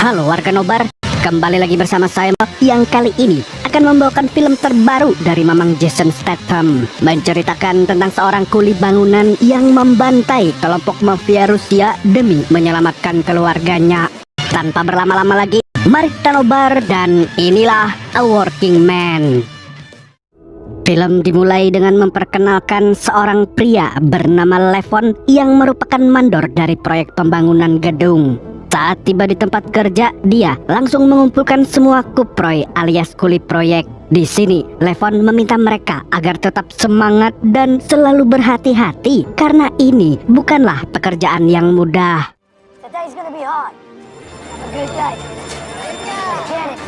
Halo warga Nobar, kembali lagi bersama saya yang kali ini akan membawakan film terbaru dari Mamang Jason Statham, menceritakan tentang seorang kuli bangunan yang membantai kelompok mafia Rusia demi menyelamatkan keluarganya. Tanpa berlama-lama lagi, mari kita nobar dan inilah A Working Man. Film dimulai dengan memperkenalkan seorang pria bernama Levon yang merupakan mandor dari proyek pembangunan gedung. Saat tiba di tempat kerja, dia langsung mengumpulkan semua kuproy alias kuli proyek. Di sini, Levon meminta mereka agar tetap semangat dan selalu berhati-hati karena ini bukanlah pekerjaan yang mudah. Today's gonna be hard. Have a good day. Get it.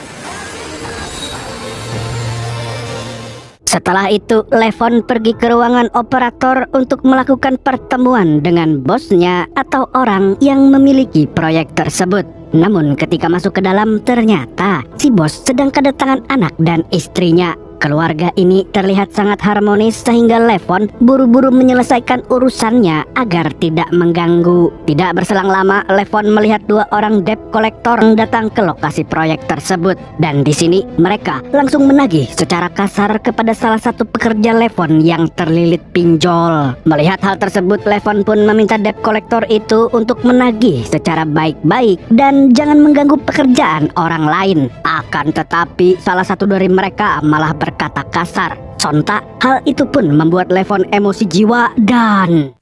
Setelah itu, Levon pergi ke ruangan operator untuk melakukan pertemuan dengan bosnya atau orang yang memiliki proyek tersebut. Namun ketika masuk ke dalam, ternyata si bos sedang kedatangan anak dan istrinya. Keluarga ini terlihat sangat harmonis sehingga Levon buru-buru menyelesaikan urusannya agar tidak mengganggu. Tidak berselang lama, Levon melihat dua orang debt collector datang ke lokasi proyek tersebut. Dan di sini mereka langsung menagih secara kasar kepada salah satu pekerja Levon yang terlilit pinjol. Melihat hal tersebut, Levon pun meminta debt collector itu untuk menagih secara baik-baik dan jangan mengganggu pekerjaan orang lain. Akan tetapi salah satu dari mereka malah berkata kasar. Sontak hal itu pun membuat Levon emosi jiwa dan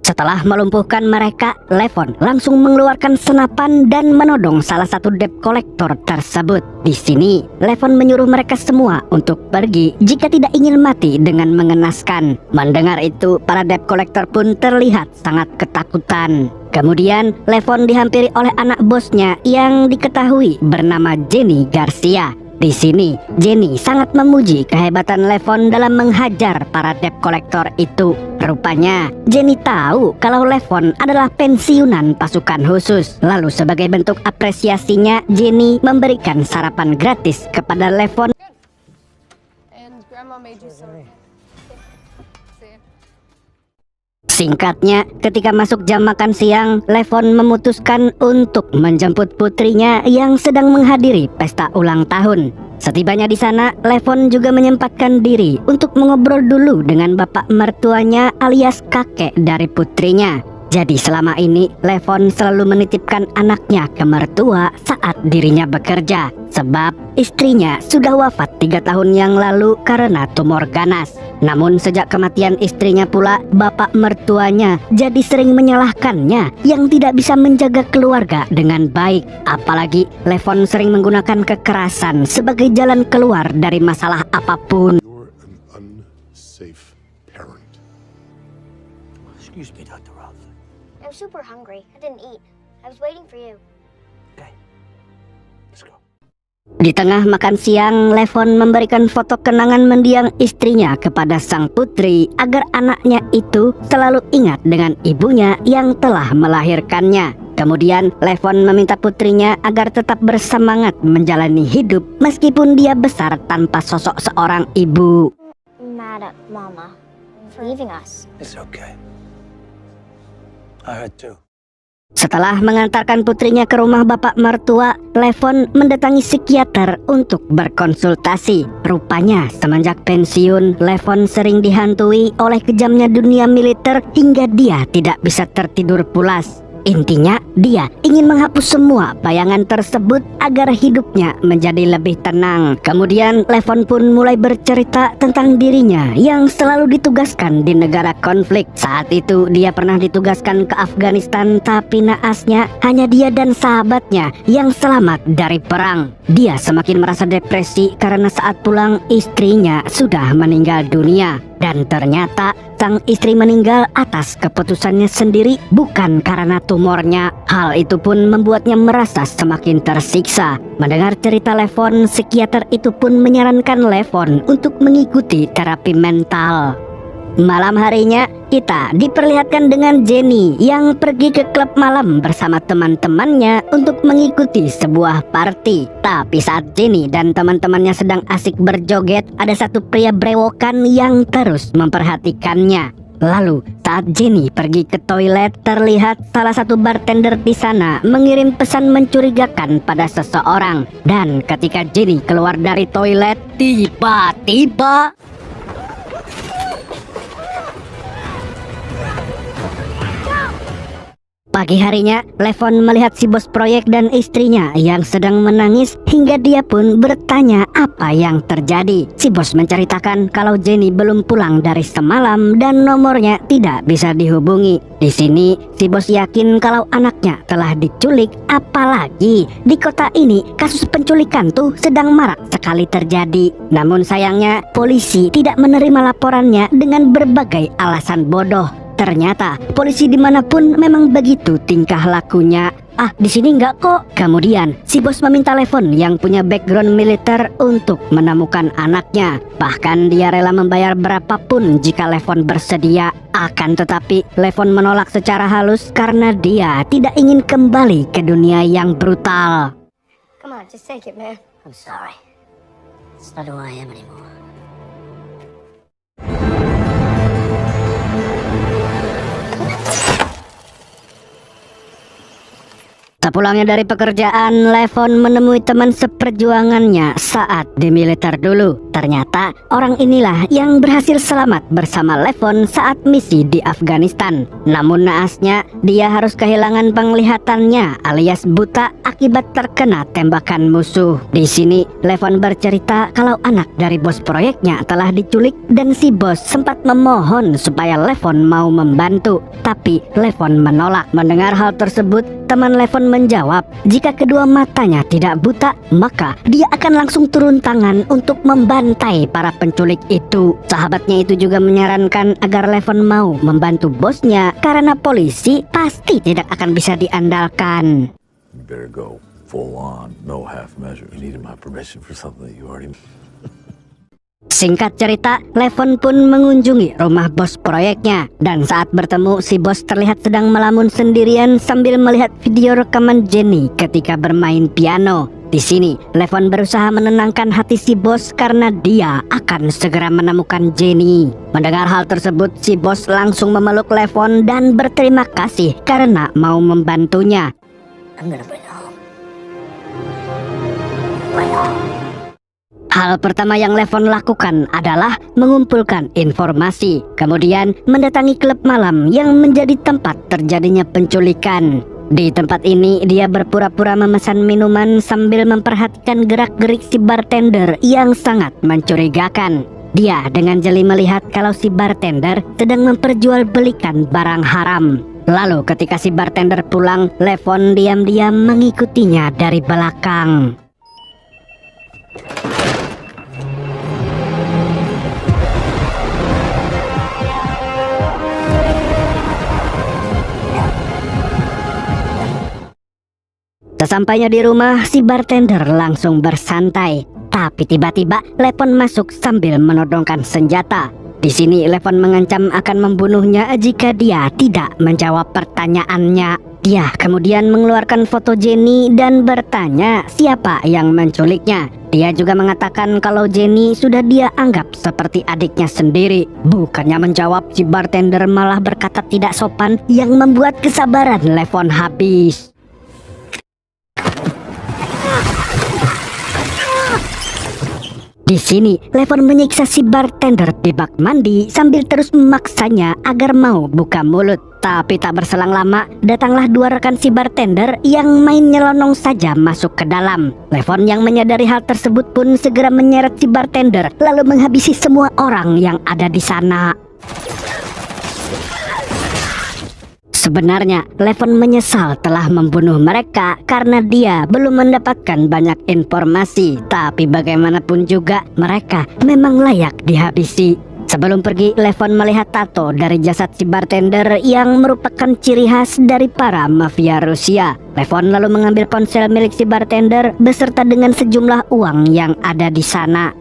setelah melumpuhkan mereka, Levon langsung mengeluarkan senapan dan menodong salah satu debt collector tersebut. Di sini, Levon menyuruh mereka semua untuk pergi jika tidak ingin mati dengan mengenaskan. Mendengar itu, para debt collector pun terlihat sangat ketakutan. Kemudian, Levon dihampiri oleh anak bosnya yang diketahui bernama Jenny Garcia. Di sini, Jenny sangat memuji kehebatan Levon dalam menghajar para debt collector itu. Rupanya, Jenny tahu kalau Levon adalah pensiunan pasukan khusus. Lalu sebagai bentuk apresiasinya, Jenny memberikan sarapan gratis kepada Levon. And Grandma made you some. Singkatnya, ketika masuk jam makan siang, Levon memutuskan untuk menjemput putrinya yang sedang menghadiri pesta ulang tahun. Setibanya di sana, Levon juga menyempatkan diri untuk mengobrol dulu dengan bapak mertuanya alias kakek dari putrinya. Jadi selama ini Levon selalu menitipkan anaknya ke mertua saat dirinya bekerja, sebab istrinya sudah wafat 3 tahun yang lalu karena tumor ganas. Namun sejak kematian istrinya pula, bapak mertuanya jadi sering menyalahkannya yang tidak bisa menjaga keluarga dengan baik. Apalagi Levon sering menggunakan kekerasan sebagai jalan keluar dari masalah apapun. You're an unsafe parent. Excuse me, Dr. Ralph. I'm super hungry. I didn't eat. I was waiting for you. Okay, let's go. Di tengah makan siang, Levon memberikan foto kenangan mendiang istrinya kepada sang putri agar anaknya itu selalu ingat dengan ibunya yang telah melahirkannya. Kemudian Levon meminta putrinya agar tetap bersemangat menjalani hidup meskipun dia besar tanpa sosok seorang ibu. Mad at Mama for leaving us. It's okay. I heard too. Setelah mengantarkan putrinya ke rumah bapak mertua, Levon mendatangi psikiater untuk berkonsultasi. Rupanya semenjak pensiun, Levon sering dihantui oleh kejamnya dunia militer hingga dia tidak bisa tertidur pulas. Intinya, dia ingin menghapus semua bayangan tersebut agar hidupnya menjadi lebih tenang. Kemudian, Levon pun mulai bercerita tentang dirinya yang selalu ditugaskan di negara konflik. Saat itu, dia pernah ditugaskan ke Afghanistan, tapi naasnya hanya dia dan sahabatnya yang selamat dari perang. Dia semakin merasa depresi karena saat pulang, istrinya sudah meninggal dunia. Dan ternyata sang istri meninggal atas keputusannya sendiri, bukan karena tumornya. Hal itu pun membuatnya merasa semakin tersiksa. Mendengar cerita Levon, psikiater itu pun menyarankan Levon untuk mengikuti terapi mental. Malam harinya, kita diperlihatkan dengan Jenny yang pergi ke klub malam bersama teman-temannya untuk mengikuti sebuah party. Tapi saat Jenny dan teman-temannya sedang asik berjoget, ada satu pria brewokan yang terus memperhatikannya. Lalu, saat Jenny pergi ke toilet, terlihat salah satu bartender di sana mengirim pesan mencurigakan pada seseorang. Dan ketika Jenny keluar dari toilet, tiba-tiba pagi harinya, Levon melihat si bos proyek dan istrinya yang sedang menangis hingga dia pun bertanya apa yang terjadi. Si bos menceritakan kalau Jenny belum pulang dari semalam dan nomornya tidak bisa dihubungi. Di sini, si bos yakin kalau anaknya telah diculik, apalagi di kota ini kasus penculikan tuh sedang marak sekali terjadi. Namun sayangnya, polisi tidak menerima laporannya dengan berbagai alasan bodoh. Ternyata polisi dimanapun memang begitu tingkah lakunya. Di sini enggak kok. Kemudian si bos meminta Levon yang punya background militer untuk menemukan anaknya. Bahkan dia rela membayar berapapun jika Levon bersedia. Akan tetapi Levon menolak secara halus karena dia tidak ingin kembali ke dunia yang brutal. Come on, just take it, man. I'm sorry. It's not who I am anymore. Sepulangnya dari pekerjaan, Levon menemui teman seperjuangannya saat di militer dulu. Ternyata orang inilah yang berhasil selamat bersama Levon saat misi di Afghanistan. Namun naasnya, dia harus kehilangan penglihatannya alias buta akibat terkena tembakan musuh. Di sini, Levon bercerita kalau anak dari bos proyeknya telah diculik dan si bos sempat memohon supaya Levon mau membantu. Tapi Levon menolak. Mendengar hal tersebut, teman Levon menjawab, jika kedua matanya tidak buta, maka dia akan langsung turun tangan untuk membantai para penculik itu. Sahabatnya itu juga menyarankan agar Levon mau membantu bosnya karena polisi pasti tidak akan bisa diandalkan. You better go full on, no half measure. You needed my permission for something that you already... Singkat cerita, Levon pun mengunjungi rumah bos proyeknya. Dan saat bertemu, si bos terlihat sedang melamun sendirian sambil melihat video rekaman Jenny ketika bermain piano. Di sini, Levon berusaha menenangkan hati si bos karena dia akan segera menemukan Jenny. Mendengar hal tersebut, si bos langsung memeluk Levon dan berterima kasih karena mau membantunya. I'm gonna bring her home. Bring her home. Hal pertama yang Levon lakukan adalah mengumpulkan informasi, kemudian mendatangi klub malam yang menjadi tempat terjadinya penculikan. Di tempat ini, dia berpura-pura memesan minuman sambil memperhatikan gerak-gerik si bartender yang sangat mencurigakan. Dia dengan jeli melihat kalau si bartender sedang memperjualbelikan barang haram. Lalu ketika si bartender pulang, Levon diam-diam mengikutinya dari belakang. Sesampainya di rumah, si bartender langsung bersantai. Tapi tiba-tiba Levon masuk sambil menodongkan senjata. Di sini Levon mengancam akan membunuhnya jika dia tidak menjawab pertanyaannya. Dia kemudian mengeluarkan foto Jenny dan bertanya siapa yang menculiknya. Dia juga mengatakan kalau Jenny sudah dia anggap seperti adiknya sendiri. Bukannya menjawab, si bartender malah berkata tidak sopan yang membuat kesabaran Levon habis. Di sini, Levon menyiksa si bartender di bak mandi sambil terus memaksanya agar mau buka mulut. Tapi tak berselang lama, datanglah dua rekan si bartender yang main nyelonong saja masuk ke dalam. Levon yang menyadari hal tersebut pun segera menyeret si bartender lalu menghabisi semua orang yang ada di sana. Sebenarnya, Levon menyesal telah membunuh mereka karena dia belum mendapatkan banyak informasi. Tapi bagaimanapun juga, mereka memang layak dihabisi. Sebelum pergi, Levon melihat tato dari jasad si bartender yang merupakan ciri khas dari para mafia Rusia. Levon lalu mengambil ponsel milik si bartender beserta dengan sejumlah uang yang ada di sana.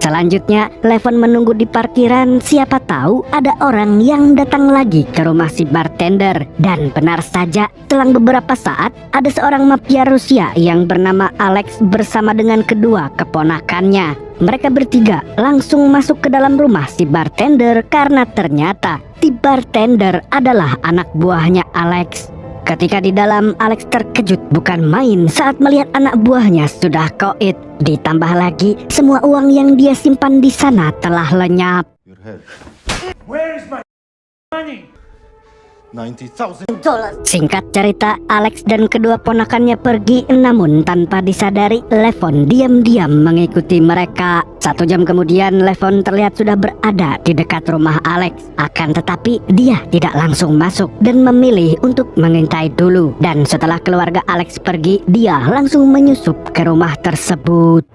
Selanjutnya, Levon menunggu di parkiran, siapa tahu ada orang yang datang lagi ke rumah si bartender. Dan benar saja, selang beberapa saat, ada seorang mafia Rusia yang bernama Alex bersama dengan kedua keponakannya. Mereka bertiga langsung masuk ke dalam rumah si bartender karena ternyata si bartender adalah anak buahnya Alex. Ketika di dalam, Alex terkejut bukan main saat melihat anak buahnya sudah koit. Ditambah lagi, semua uang yang dia simpan di sana telah lenyap. Where is my money? 90,000. Singkat cerita, Alex dan kedua ponakannya pergi, namun tanpa disadari Levon diam-diam mengikuti mereka. 1 jam kemudian, Levon terlihat sudah berada di dekat rumah Alex. Akan tetapi dia tidak langsung masuk dan memilih untuk mengintai dulu. Dan setelah keluarga Alex pergi, dia langsung menyusup ke rumah tersebut.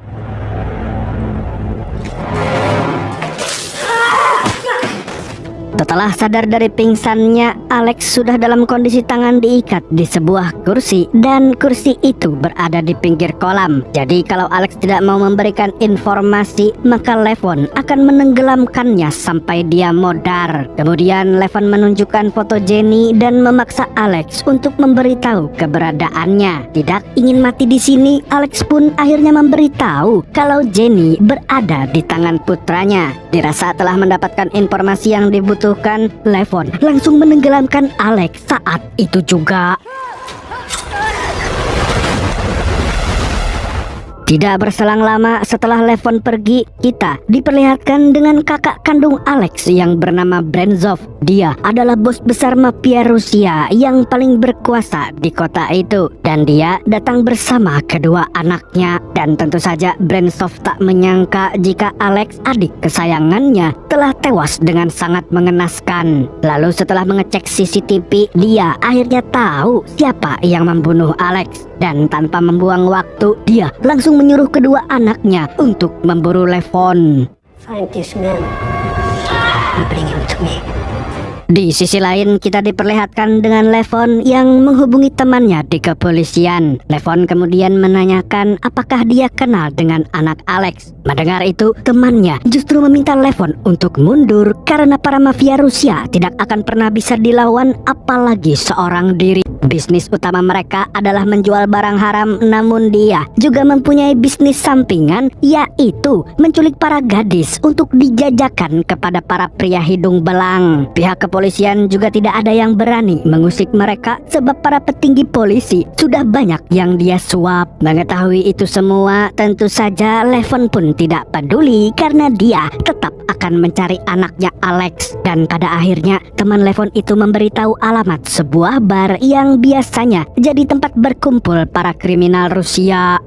Setelah sadar dari pingsannya, Alex sudah dalam kondisi tangan diikat di sebuah kursi dan kursi itu berada di pinggir kolam. Jadi kalau Alex tidak mau memberikan informasi, maka Levon akan menenggelamkannya sampai dia modar. Kemudian Levon menunjukkan foto Jenny dan memaksa Alex untuk memberitahu keberadaannya. Tidak ingin mati di sini, Alex pun akhirnya memberitahu kalau Jenny berada di tangan putranya. Dirasa telah mendapatkan informasi yang dibutuhkan, Levon langsung menenggelamkan Alex saat itu juga. Tidak berselang lama setelah Levon pergi, kita diperlihatkan dengan kakak kandung Alex yang bernama Brenzov. Dia adalah bos besar mafia Rusia yang paling berkuasa di kota itu. Dan dia datang bersama kedua anaknya. Dan tentu saja Brenzov tak menyangka jika Alex, adik kesayangannya, telah tewas dengan sangat mengenaskan. Lalu setelah mengecek CCTV, dia akhirnya tahu siapa yang membunuh Alex. Dan tanpa membuang waktu, dia langsung menyuruh kedua anaknya untuk memburu Levon. Find this man and bring him to me. Di sisi lain, kita diperlihatkan dengan Levon yang menghubungi temannya di kepolisian. Levon kemudian menanyakan apakah dia kenal dengan anak Alex. Mendengar itu, temannya justru meminta Levon untuk mundur karena para mafia Rusia tidak akan pernah bisa dilawan, apalagi seorang diri. Bisnis utama mereka adalah menjual barang haram, namun dia juga mempunyai bisnis sampingan, yaitu menculik para gadis untuk dijajakan kepada para pria hidung belang. Pihak kepolisian juga tidak ada yang berani mengusik mereka sebab para petinggi polisi sudah banyak yang dia suap. Mengetahui itu semua, tentu saja Levon pun tidak peduli karena dia tetap akan mencari anaknya Alex. Dan pada akhirnya teman Levon itu memberitahu alamat sebuah bar yang biasanya jadi tempat berkumpul para kriminal Rusia.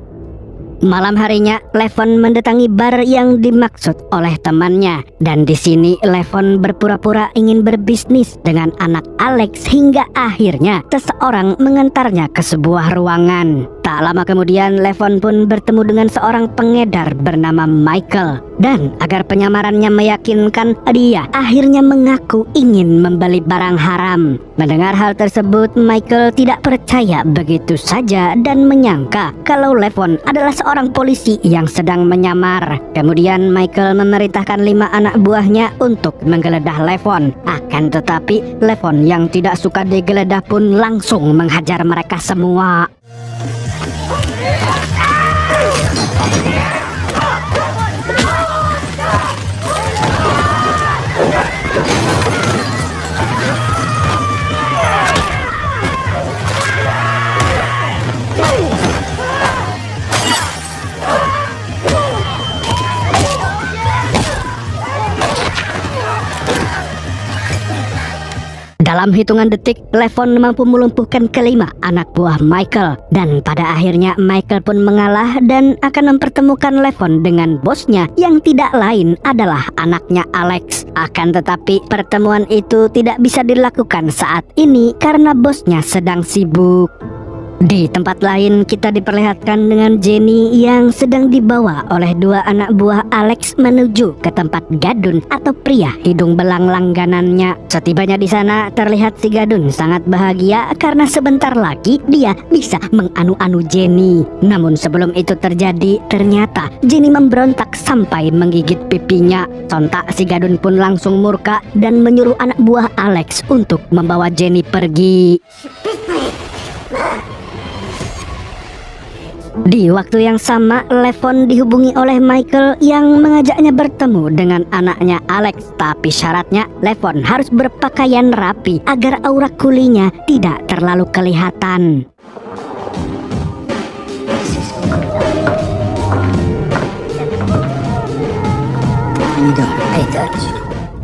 Malam harinya, Levon mendatangi bar yang dimaksud oleh temannya. Dan di sini Levon berpura-pura ingin berbisnis dengan anak Alex hingga akhirnya seseorang mengantarnya ke sebuah ruangan. Tak lama kemudian, Levon pun bertemu dengan seorang pengedar bernama Michael. Dan agar penyamarannya meyakinkan, dia akhirnya mengaku ingin membeli barang haram. Mendengar hal tersebut, Michael tidak percaya begitu saja dan menyangka kalau Levon adalah seorang polisi yang sedang menyamar. Kemudian Michael memerintahkan 5 anak buahnya untuk menggeledah Levon. Akan tetapi Levon yang tidak suka digeledah pun langsung menghajar mereka semua. Dalam hitungan detik, Levon mampu melumpuhkan ke-5 anak buah Michael. Dan pada akhirnya Michael pun mengalah dan akan mempertemukan Levon dengan bosnya yang tidak lain adalah anaknya Alex. Akan tetapi pertemuan itu tidak bisa dilakukan saat ini karena bosnya sedang sibuk. Di tempat lain kita diperlihatkan dengan Jenny yang sedang dibawa oleh dua anak buah Alex menuju ke tempat Gadun atau pria hidung belang langganannya. Setibanya di sana terlihat si Gadun sangat bahagia karena sebentar lagi dia bisa menganu-anu Jenny. Namun sebelum itu terjadi, ternyata Jenny memberontak sampai menggigit pipinya. Sontak si Gadun pun langsung murka dan menyuruh anak buah Alex untuk membawa Jenny pergi. Di waktu yang sama, Levon dihubungi oleh Michael yang mengajaknya bertemu dengan anaknya Alex. Tapi syaratnya Levon harus berpakaian rapi agar aura kulinya tidak terlalu kelihatan.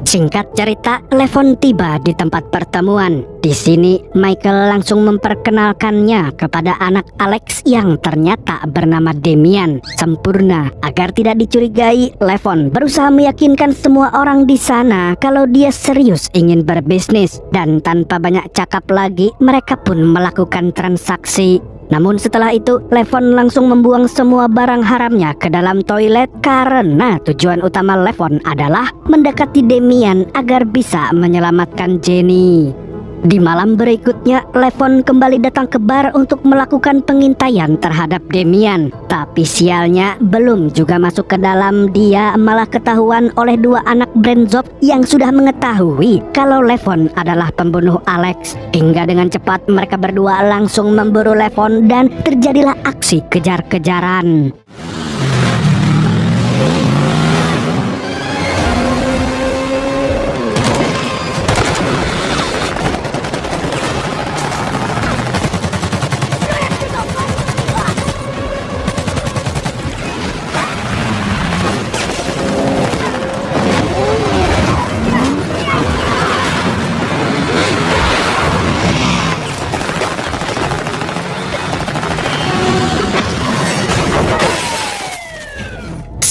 Singkat cerita, Levon tiba di tempat pertemuan. Di sini, Michael langsung memperkenalkannya kepada anak Alex yang ternyata bernama Damian. Sempurna. Agar tidak dicurigai, Levon berusaha meyakinkan semua orang di sana kalau dia serius ingin berbisnis. Dan tanpa banyak cakap lagi, mereka pun melakukan transaksi. Namun setelah itu, Levon langsung membuang semua barang haramnya ke dalam toilet karena tujuan utama Levon adalah mendekati Damian agar bisa menyelamatkan Jenny. Di malam berikutnya, Levon kembali datang ke bar untuk melakukan pengintaian terhadap Damian. Tapi sialnya, belum juga masuk ke dalam, dia malah ketahuan oleh dua anak Brenzov yang sudah mengetahui kalau Levon adalah pembunuh Alex. Hingga dengan cepat mereka berdua langsung memburu Levon dan terjadilah aksi kejar-kejaran.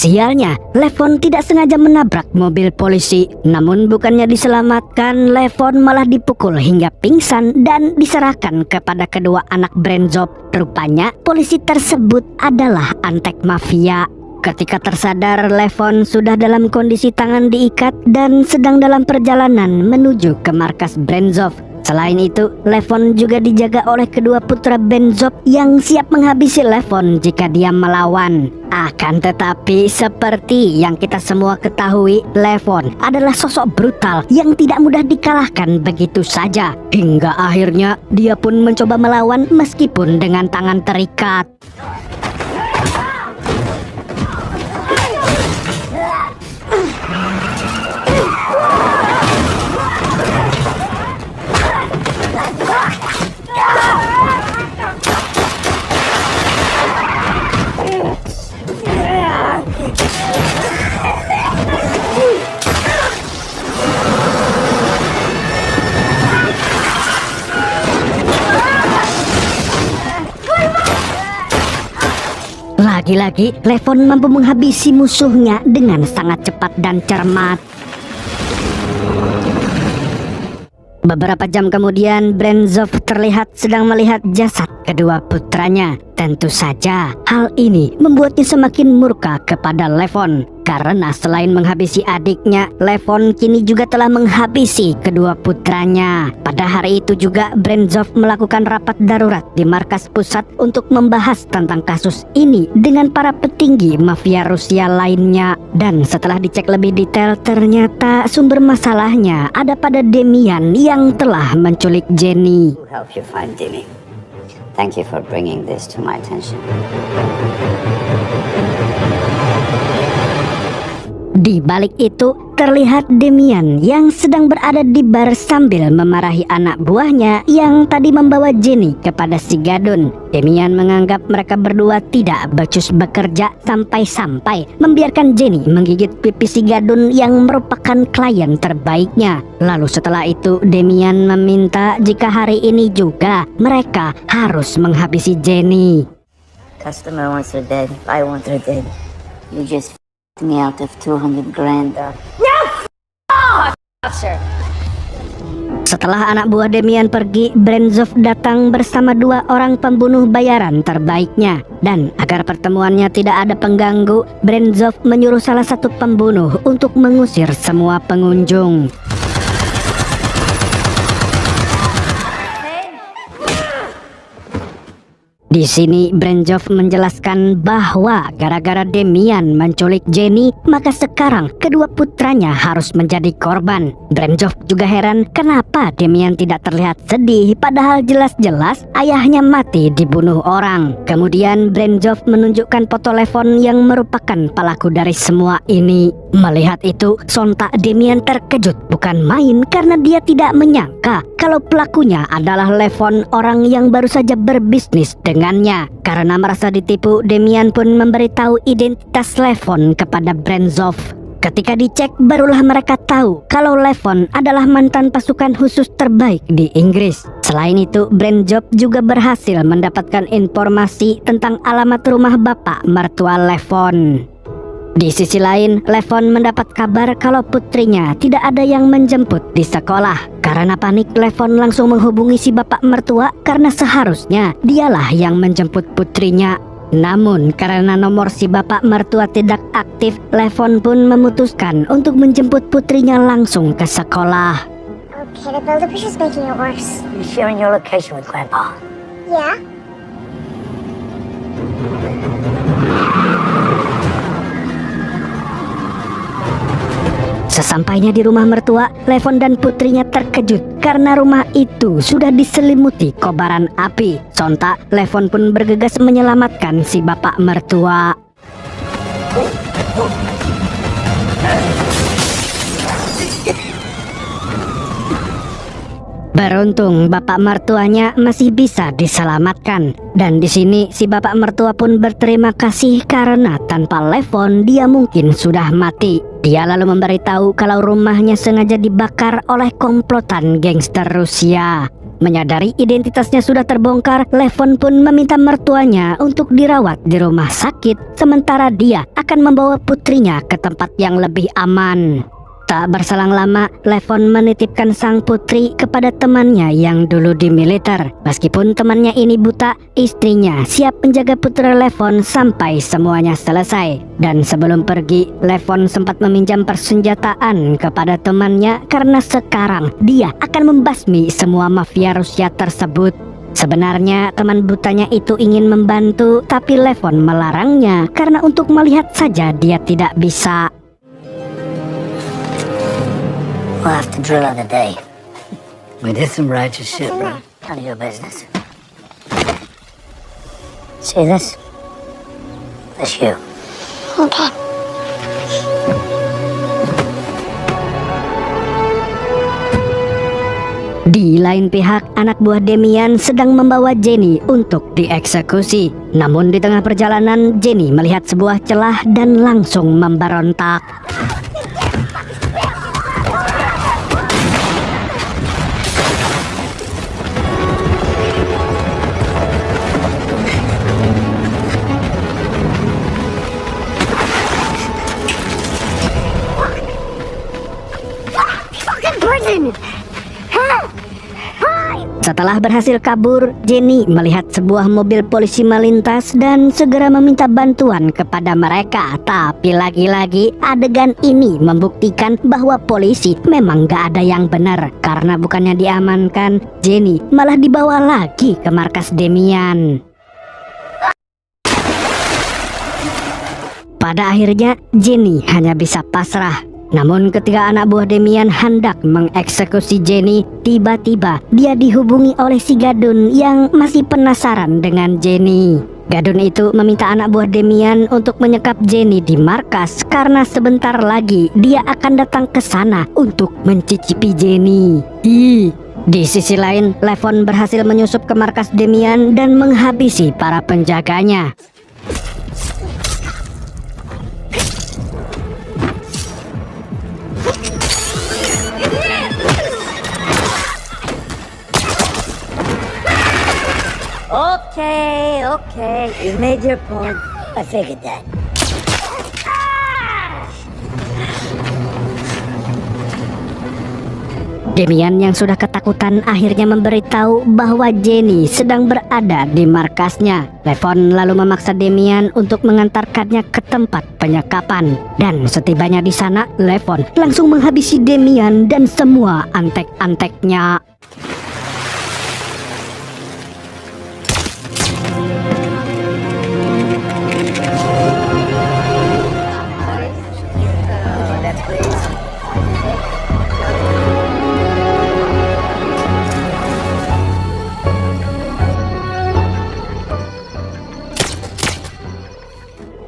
Sialnya, Levon tidak sengaja menabrak mobil polisi. Namun bukannya diselamatkan, Levon malah dipukul hingga pingsan dan diserahkan kepada kedua anak Brenzov. Rupanya polisi tersebut adalah antek mafia. Ketika tersadar, Levon sudah dalam kondisi tangan diikat dan sedang dalam perjalanan menuju ke markas Brenzov. Selain itu, Levon juga dijaga oleh kedua putra Brenzov yang siap menghabisi Levon jika dia melawan. Akan tetapi, seperti yang kita semua ketahui, Levon adalah sosok brutal yang tidak mudah dikalahkan begitu saja. Hingga akhirnya, dia pun mencoba melawan meskipun dengan tangan terikat. Lagi-lagi, Levon mampu menghabisi musuhnya dengan sangat cepat dan cermat. Beberapa jam kemudian, Brenzov terlihat sedang melihat jasad kedua putranya. Tentu saja, hal ini membuatnya semakin murka kepada Levon. Karena selain menghabisi adiknya, Levon kini juga telah menghabisi kedua putranya. Pada hari itu juga, Brenzov melakukan rapat darurat di markas pusat untuk membahas tentang kasus ini dengan para petinggi mafia Rusia lainnya. Dan setelah dicek lebih detail, ternyata sumber masalahnya ada pada Damian yang telah menculik Jenny. Who helped you find Jimmy? Thank you for bringing this to my attention. Di balik itu, terlihat Damian yang sedang berada di bar sambil memarahi anak buahnya yang tadi membawa Jenny kepada si Gadun. Damian menganggap mereka berdua tidak becus bekerja sampai-sampai membiarkan Jenny menggigit pipi si Gadun yang merupakan klien terbaiknya. Lalu setelah itu, Damian meminta jika hari ini juga mereka harus menghabisi Jenny. Customer wants her dead. I want her dead. You just me out of 200 grand. No! Officer! Setelah anak buah Demian pergi, Brenzov datang bersama 2 orang pembunuh bayaran terbaiknya. Dan agar pertemuannya tidak ada pengganggu, Brenzov menyuruh salah satu pembunuh untuk mengusir semua pengunjung. Di sini Brenzov menjelaskan bahwa gara-gara Demian menculik Jenny, maka sekarang kedua putranya harus menjadi korban. Brenzov juga heran kenapa Demian tidak terlihat sedih, padahal jelas-jelas ayahnya mati dibunuh orang. Kemudian Brenzov menunjukkan foto Levon yang merupakan pelaku dari semua ini. Melihat itu, sontak Demian terkejut bukan main karena dia tidak menyangka kalau pelakunya adalah Levon, orang yang baru saja berbisnis dengannya. Karena merasa ditipu, Demian pun memberitahu identitas Levon kepada Brenzov. Ketika dicek, barulah mereka tahu kalau Levon adalah mantan pasukan khusus terbaik di Inggris. Selain itu, Brenzov juga berhasil mendapatkan informasi tentang alamat rumah bapak mertua Levon. Di sisi lain, Levon mendapat kabar kalau putrinya tidak ada yang menjemput di sekolah. Karena panik, Levon langsung menghubungi si bapak mertua karena seharusnya dialah yang menjemput putrinya. Namun karena nomor si bapak mertua tidak aktif, Levon pun memutuskan untuk menjemput putrinya langsung ke sekolah. Okay, the builder push is making it worse. You're sharing your location with Grandpa. Yeah? Sesampainya di rumah mertua, Levon dan putrinya terkejut karena rumah itu sudah diselimuti kobaran api. Sontak, Levon pun bergegas menyelamatkan si bapak mertua. Beruntung bapak mertuanya masih bisa diselamatkan. Dan di sini si bapak mertua pun berterima kasih karena tanpa Levon dia mungkin sudah mati. Dia lalu memberitahu kalau rumahnya sengaja dibakar oleh komplotan gangster Rusia. Menyadari identitasnya sudah terbongkar, Levon pun meminta mertuanya untuk dirawat di rumah sakit, sementara dia akan membawa putrinya ke tempat yang lebih aman. Tak berselang lama, Levon menitipkan sang putri kepada temannya yang dulu di militer. Meskipun temannya ini buta, istrinya siap menjaga putra Levon sampai semuanya selesai. Dan sebelum pergi, Levon sempat meminjam persenjataan kepada temannya karena sekarang dia akan membasmi semua mafia Rusia tersebut. Sebenarnya teman butanya itu ingin membantu, tapi Levon melarangnya karena untuk melihat saja dia tidak bisa. We'll have to drill on the day. We did some righteous shit, bro. None of your business. See this? That's you. Okay. Di lain pihak, anak buah Demian sedang membawa Jenny untuk dieksekusi. Namun di tengah perjalanan, Jenny melihat sebuah celah dan langsung memberontak. Setelah berhasil kabur, Jenny melihat sebuah mobil polisi melintas dan segera meminta bantuan kepada mereka. Tapi lagi-lagi adegan ini membuktikan bahwa polisi memang gak ada yang benar. Karena bukannya diamankan, Jenny malah dibawa lagi ke markas Demian. Pada akhirnya, Jenny hanya bisa pasrah. Namun ketika anak buah Demian hendak mengeksekusi Jenny, tiba-tiba dia dihubungi oleh si Gadun yang masih penasaran dengan Jenny. Gadun itu meminta anak buah Demian untuk menyekap Jenny di markas karena sebentar lagi dia akan datang ke sana untuk mencicipi Jenny. Di sisi lain, Levon berhasil menyusup ke markas Demian dan menghabisi para penjaganya. Okay, you made your point. I figured that. Demian yang sudah ketakutan akhirnya memberitahu bahwa Jenny sedang berada di markasnya. Levon lalu memaksa Demian untuk mengantarkannya ke tempat penyekapan. Dan setibanya di sana, Levon langsung menghabisi Demian dan semua antek-anteknya.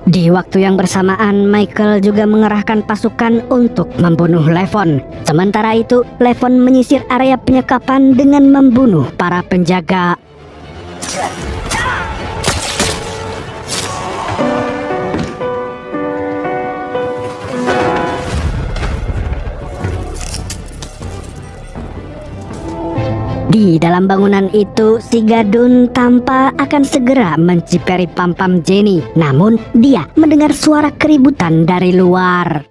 Di waktu yang bersamaan, Michael juga mengerahkan pasukan untuk membunuh Levon. Sementara itu, Levon menyisir area penyekapan dengan membunuh para penjaga. Di dalam bangunan itu, si Gadun tampak akan segera menciperi pam-pam Jenny. Namun, dia mendengar suara keributan dari luar.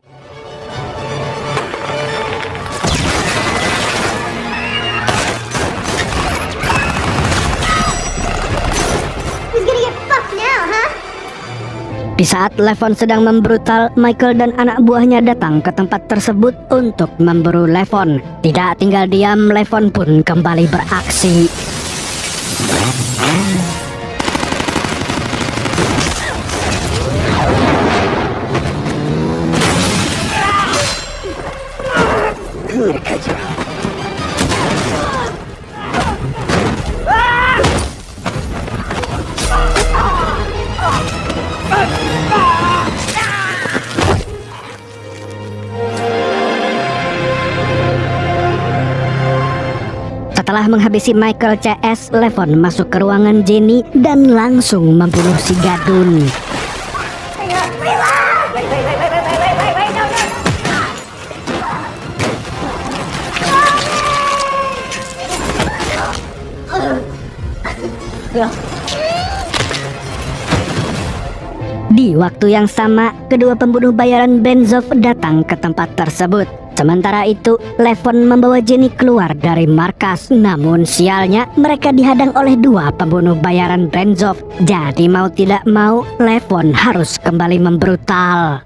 Who's gonna get fucked now, huh? Di saat Levon sedang membrutal, Michael dan anak buahnya datang ke tempat tersebut untuk memburu Levon. Tidak tinggal diam, Levon pun kembali beraksi. Setelah menghabisi Michael CS, Levon masuk ke ruangan Jenny dan langsung membunuh si Gadun. Di waktu yang sama, kedua pembunuh bayaran Brenzov datang ke tempat tersebut. Sementara itu, Levon membawa Jenny keluar dari markas. Namun sialnya, mereka dihadang oleh dua pembunuh bayaran Brenzov. Jadi mau tidak mau, Levon harus kembali membrutal.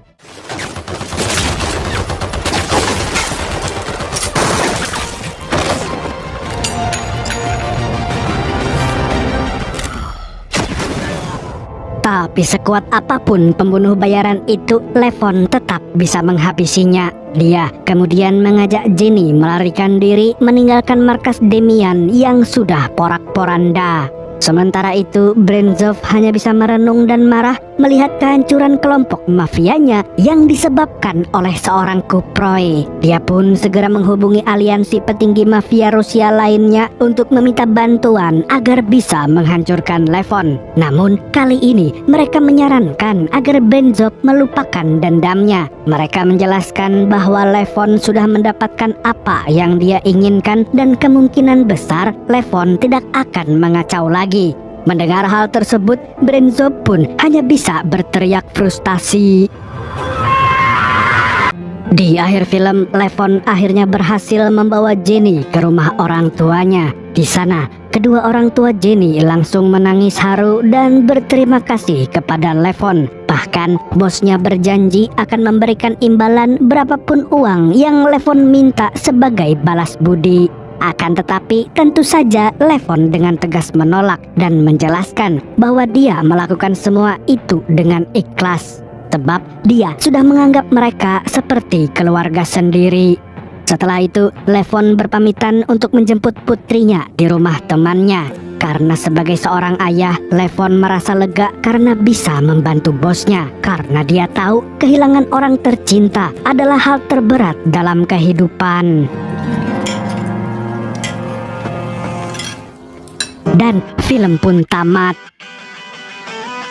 Tapi sekuat apapun pembunuh bayaran itu, Levon tetap bisa menghabisinya. Dia kemudian mengajak Jenny melarikan diri meninggalkan markas Demian yang sudah porak-poranda. Sementara itu, Brenzov hanya bisa merenung dan marah melihat kehancuran kelompok mafianya yang disebabkan oleh seorang kuproy. Dia pun segera menghubungi aliansi petinggi mafia Rusia lainnya untuk meminta bantuan agar bisa menghancurkan Levon. Namun, kali ini mereka menyarankan agar Brenzov melupakan dendamnya. Mereka menjelaskan bahwa Levon sudah mendapatkan apa yang dia inginkan dan kemungkinan besar Levon tidak akan mengacau lagi. Mendengar hal tersebut, Brenzov pun hanya bisa berteriak frustasi. Di akhir film, Levon akhirnya berhasil membawa Jenny ke rumah orang tuanya. Di sana, kedua orang tua Jenny langsung menangis haru dan berterima kasih kepada Levon. Bahkan, bosnya berjanji akan memberikan imbalan berapapun uang yang Levon minta sebagai balas budi. Akan tetapi, tentu saja Levon dengan tegas menolak dan menjelaskan bahwa dia melakukan semua itu dengan ikhlas. Sebab dia sudah menganggap mereka seperti keluarga sendiri. Setelah itu, Levon berpamitan untuk menjemput putrinya di rumah temannya. Karena sebagai seorang ayah, Levon merasa lega karena bisa membantu bosnya. Karena dia tahu kehilangan orang tercinta adalah hal terberat dalam kehidupan. Dan film pun tamat.